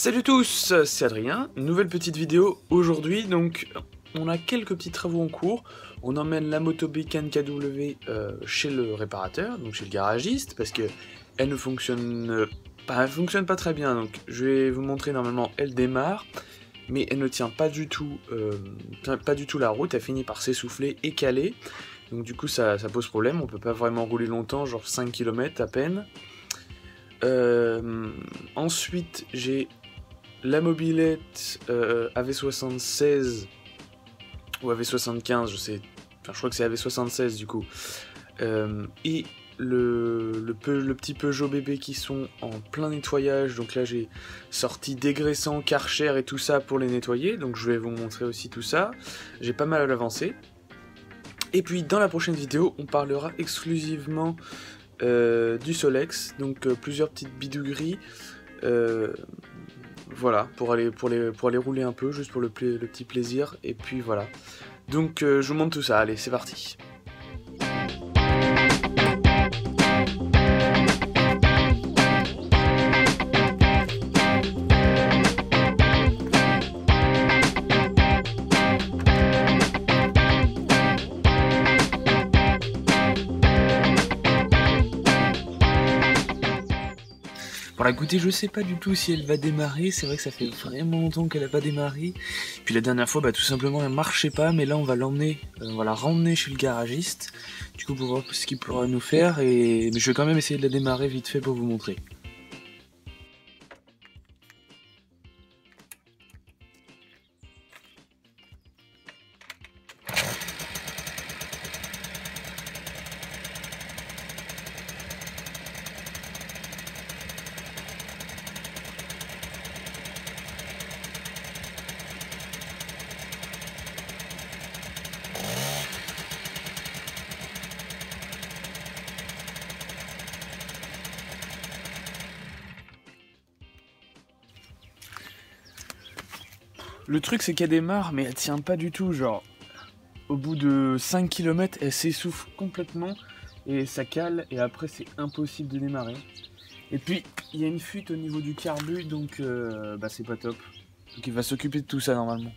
Salut tous, c'est Adrien, nouvelle petite vidéo aujourd'hui. Donc on a quelques petits travaux en cours. On emmène la moto Bécane KW chez le réparateur, donc chez le garagiste, parce que elle ne fonctionne pas très bien. Donc je vais vous montrer, normalement elle démarre, mais elle ne tient pas du tout la route. Elle finit par s'essouffler et caler, donc du coup ça pose problème. On peut pas vraiment rouler longtemps, genre 5 km à peine. Ensuite j'ai la mobilette AV76 ou AV75, je sais, enfin je crois que c'est AV76 du coup, et le petit Peugeot bébé qui sont en plein nettoyage. Donc là j'ai sorti dégraissant, Karcher et tout ça pour les nettoyer, donc je vais vous montrer aussi tout ça. J'ai pas mal avancé. Et puis dans la prochaine vidéo on parlera exclusivement du Solex, donc plusieurs petites bidouilleries, voilà, pour aller rouler un peu, juste pour le petit plaisir, et puis voilà. Donc je vous montre tout ça, allez c'est parti. Bon, écoutez, je sais pas du tout si elle va démarrer. C'est vrai que ça fait vraiment longtemps qu'elle a pas démarré. Puis la dernière fois, tout simplement, elle marchait pas. Mais là, on va l'emmener, on va la ramener chez le garagiste. Du coup, pour voir ce qu'il pourra nous faire. Mais je vais quand même essayer de la démarrer vite fait pour vous montrer. Le truc c'est qu'elle démarre mais elle tient pas du tout, genre au bout de 5 km elle s'essouffle complètement et ça cale et après c'est impossible de démarrer. Et puis il y a une fuite au niveau du carbu, donc c'est pas top. Donc il va s'occuper de tout ça normalement.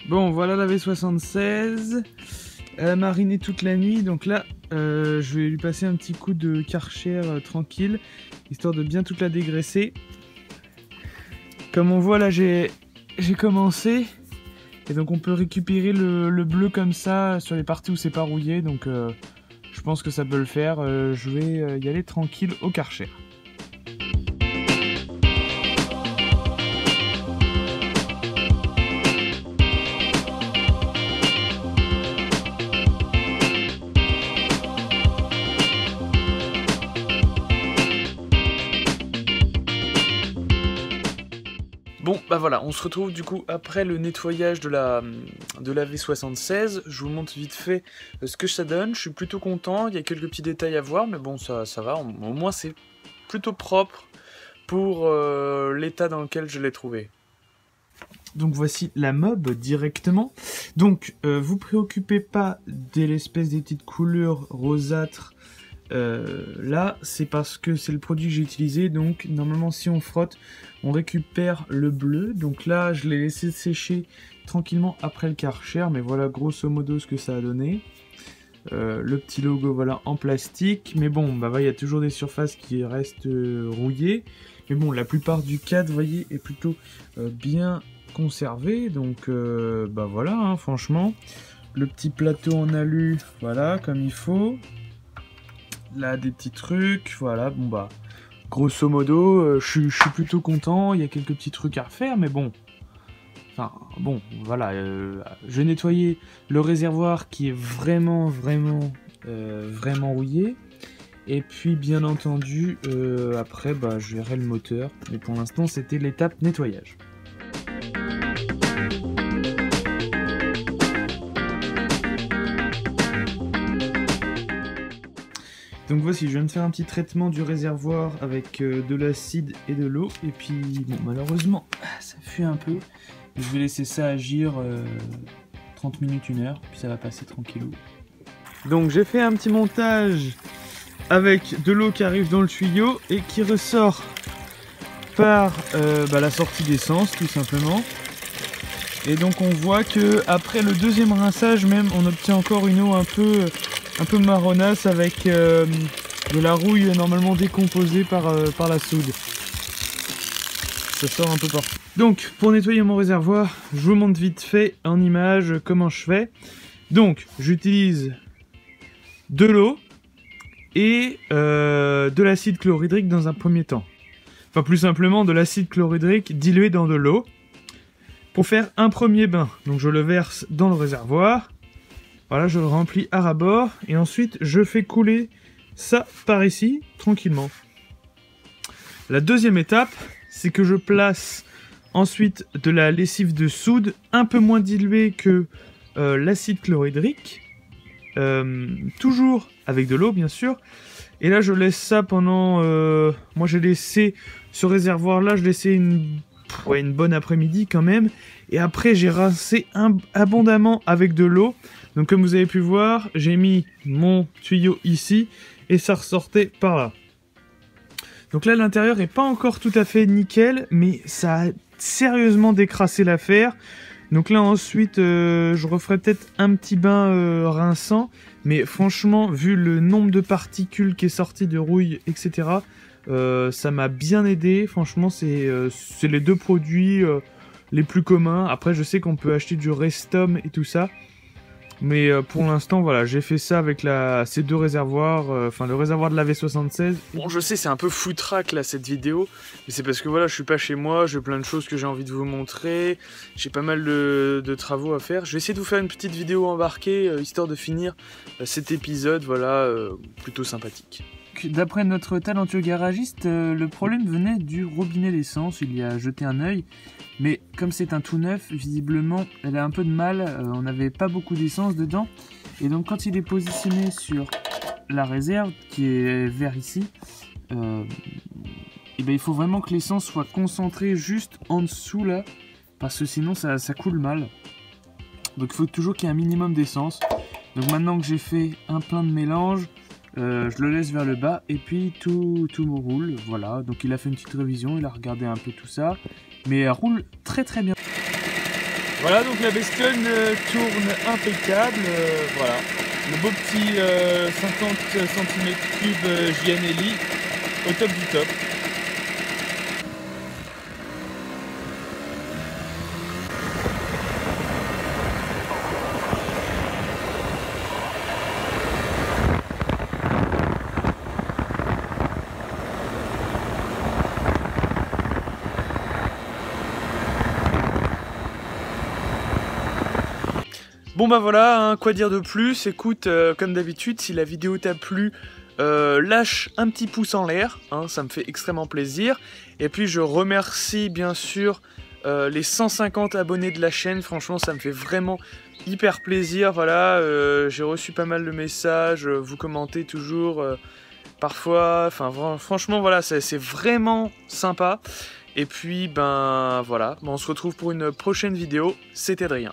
Bon, voilà la V76, elle a mariné toute la nuit, donc là je vais lui passer un petit coup de Karcher tranquille, histoire de bien toute la dégraisser. Comme on voit là j'ai commencé, et donc on peut récupérer le bleu comme ça sur les parties où c'est pas rouillé, donc je pense que ça peut le faire. Je vais y aller tranquille au Karcher. Bon, voilà, on se retrouve du coup après le nettoyage de la V76. Je vous montre vite fait ce que ça donne. Je suis plutôt content, il y a quelques petits détails à voir, mais bon, ça va, au moins c'est plutôt propre pour l'état dans lequel je l'ai trouvé. Donc voici la mob directement. Donc vous préoccupez pas de l'espèce des petites couleurs rosâtres. Là c'est parce que c'est le produit que j'ai utilisé, donc normalement si on frotte on récupère le bleu. Donc là je l'ai laissé sécher tranquillement après le Karcher, mais voilà grosso modo ce que ça a donné. Le petit logo voilà en plastique, mais bon il y a toujours des surfaces qui restent rouillées, mais bon la plupart du cadre vous voyez est plutôt bien conservé, donc voilà hein, franchement le petit plateau en alu voilà comme il faut. Là des petits trucs, voilà, grosso modo, je suis plutôt content. Il y a quelques petits trucs à refaire, mais bon, Enfin, bon, voilà, je nettoyais le réservoir qui est vraiment rouillé. Et puis, bien entendu, après, bah, je verrai le moteur. Mais pour l'instant, c'était l'étape nettoyage. Donc voici, je viens de faire un petit traitement du réservoir avec de l'acide et de l'eau. Et puis, bon, malheureusement, ça fuit un peu. Je vais laisser ça agir 30 minutes, 1 heure, puis ça va passer tranquillou. Donc j'ai fait un petit montage avec de l'eau qui arrive dans le tuyau et qui ressort par la sortie d'essence, tout simplement. Et donc on voit que après le deuxième rinçage même, on obtient encore une eau un peu marronasse avec de la rouille normalement décomposée par la soude. Ça sort un peu partout. Donc pour nettoyer mon réservoir, je vous montre vite fait en image comment je fais. Donc j'utilise de l'eau et de l'acide chlorhydrique dans un premier temps. Enfin plus simplement de l'acide chlorhydrique dilué dans de l'eau pour faire un premier bain. Donc je le verse dans le réservoir. Voilà, je le remplis à ras-bord et ensuite je fais couler ça par ici, tranquillement. La deuxième étape, c'est que je place ensuite de la lessive de soude, un peu moins diluée que l'acide chlorhydrique, toujours avec de l'eau bien sûr. Et là je laisse ça pendant... moi j'ai laissé ce réservoir là, je laissais une bonne après-midi quand même. Et après j'ai rincé abondamment avec de l'eau. Donc comme vous avez pu voir, j'ai mis mon tuyau ici et ça ressortait par là. Donc là l'intérieur n'est pas encore tout à fait nickel, mais ça a sérieusement décrassé l'affaire. Donc là ensuite je referai peut-être un petit bain rinçant. Mais franchement, vu le nombre de particules qui est sorti de rouille, etc., ça m'a bien aidé. Franchement, c'est les deux produits les plus communs. Après, je sais qu'on peut acheter du Restom et tout ça. Mais pour l'instant, voilà, j'ai fait ça avec ces deux réservoirs, enfin le réservoir de la V76. Bon, je sais, c'est un peu foutraque là cette vidéo, mais c'est parce que voilà, je suis pas chez moi, j'ai plein de choses que j'ai envie de vous montrer, j'ai pas mal de travaux à faire. Je vais essayer de vous faire une petite vidéo embarquée, histoire de finir cet épisode, voilà, plutôt sympathique. D'après notre talentueux garagiste, le problème venait du robinet d'essence, il y a jeté un œil. Mais comme c'est un tout neuf, visiblement, elle a un peu de mal, on n'avait pas beaucoup d'essence dedans. Et donc quand il est positionné sur la réserve, qui est vers ici, et ben, il faut vraiment que l'essence soit concentrée juste en dessous là, parce que sinon ça coule mal. Donc il faut toujours qu'il y ait un minimum d'essence. Donc maintenant que j'ai fait un plein de mélange, je le laisse vers le bas et puis tout roule, voilà. Donc il a fait une petite révision, il a regardé un peu tout ça. Mais elle roule très bien. Voilà, donc la bestiole tourne impeccable. Voilà, le beau petit 50 cm3 Gianelli au top du top. Bon bah voilà, hein, quoi dire de plus, écoute, comme d'habitude, si la vidéo t'a plu, lâche un petit pouce en l'air, hein, ça me fait extrêmement plaisir. Et puis je remercie bien sûr les 150 abonnés de la chaîne, franchement ça me fait vraiment hyper plaisir, voilà, j'ai reçu pas mal de messages, vous commentez toujours, parfois, enfin franchement voilà, c'est vraiment sympa. Et puis ben voilà, on se retrouve pour une prochaine vidéo, c'était Adrien.